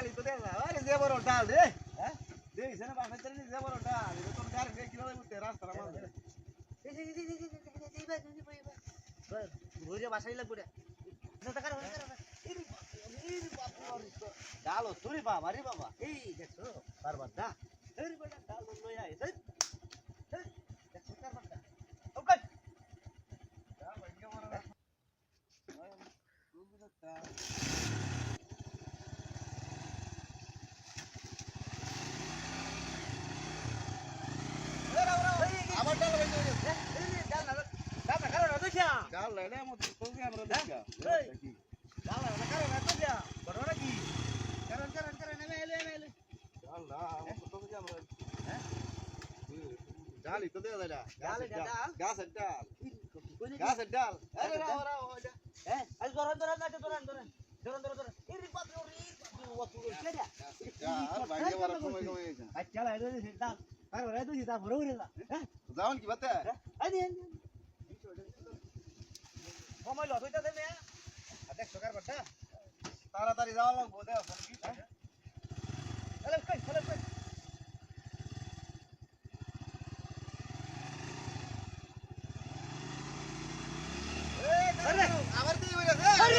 ডালি তো দেখ আরে যে বড় ডাল রে হ্যাঁ দেইছ না বাসা চলে যে বড় ডাল এটা তো গাড়ি কে কিভাবে উঠতে রাস্তার মাঝে ঘুরে বাসাই লাগবে রে ডাল তোরে বাবা রে বাবা এই দেখছো বারবার দা এই বড় ডাল লই আই এই দেখছো কারবার দা ওকে ডাল ভাগ্য বড় আবার ডাল ভাগ্য ডাল না কারো না দেখিয়া ডাল লাইলে মত তো আমরা দেখা দেখি ডাল না কারো না দেখিয়া বড় নাকি কারণ এলে ডাল না মত তো আমরা হ্যাঁ ডালই তো দেয়া যায় ডাল গাছের ডাল গাছের ডাল আরে রাও রাও হ্যাঁ আজ ধরেন এই বাপ রে ওয়াতু রে ডাল ভাগ্য বড় কমে কমে গেছে আচ্ছা লাই রে ডাল কারো রে তুই তা ভরে উড়ে না হ্যাঁ যাওন কি বাতে আই নি সময় লস হইতা দে মিয়া দেখ সকার বাটা তাড়াতাড়ি যাওয়া লাগবো দেখ ফোন কি চলে কই আরে আবার তুই হইছে আরে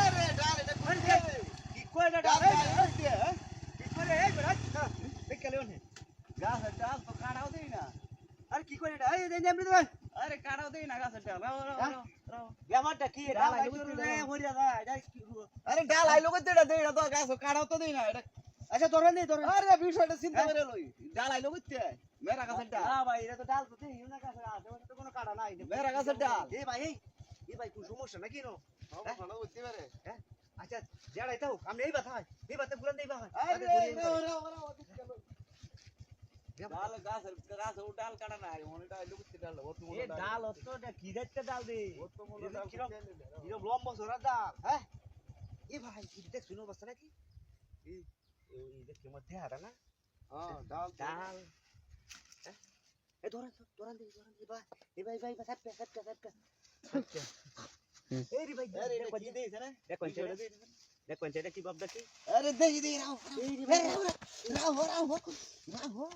আরে ডাল এটা কোন যাবে কি কই না ডাল ডাল ডাল দিয়ে কি করে এই বড় দেখ কেলে ওনে গাছের ডাল তো কাটাও দেই না আরে কি করে এটা এই দেন এমনি তো আরে কাটাও দেই না গাছের ডাল রাও রাও রাও ব্যাপারটা কি ডাল আইলো রে হরিয়া দা এটা আরে ডাল আইলো কই দেড়া দেড়া তো গাছ কাটাও তো দেই না এটা আচ্ছা ধরেন আরে বিষয়টা চিন্তা করে লই ডাল আইলো কইতে মেরা গাছের ডাল না ভাই এটা তো ডাল তো দেই না কাছে আছে ওটা তো কোনো কাটা নাই মেরা গাছের ডাল এই ভাই কোন সমস্যা নাকি নো ভালো হইতে পারে হ্যাঁ আচ্ছা যাড়াই তাও আমি এই বাতা এই বাতা গুলান দেই ভাই আরে রাও রাও রাও ডাল গাছের ডাল কাটা নাই ওনটা আইলো কইতে ডাল ও তো এই ডাল অত কি যাচ্ছে ডাল দে ও তো মনে ডাল কিরম লম্বা সরা ডাল হ্যাঁ এই ভাই কি দেখ শুনো অবস্থা নাকি এই এই দেখ মধ্যে হারা না হ্যাঁ ডাল ডাল এই ধরেন দে ভাই এই ভাই সাপটা এই রে ভাই আরে এটা কি দেইছ না দেখো এটা কি বাপ দেখি আরে দেই দেই রাও এই রে ভাই রাও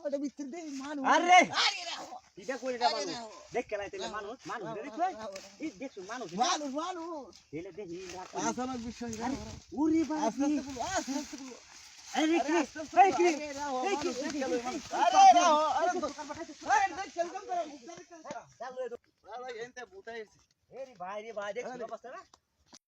এটা ভিতর দেই মানুষ আরে আরে রাও এটা কইরা দাও দেখ কেলাই তেলে মানুষ দেখছ এই দেখছ মানুষ এলে দেখি আসানক বিষয় উরি ভাই আস্তে আস্তে বলো আরে কি এই কি আরে রাও আরে দেখ কেমন করে চালু আরে এনতে বুটাইছি এই রে ভাই দেখছ অবস্থা না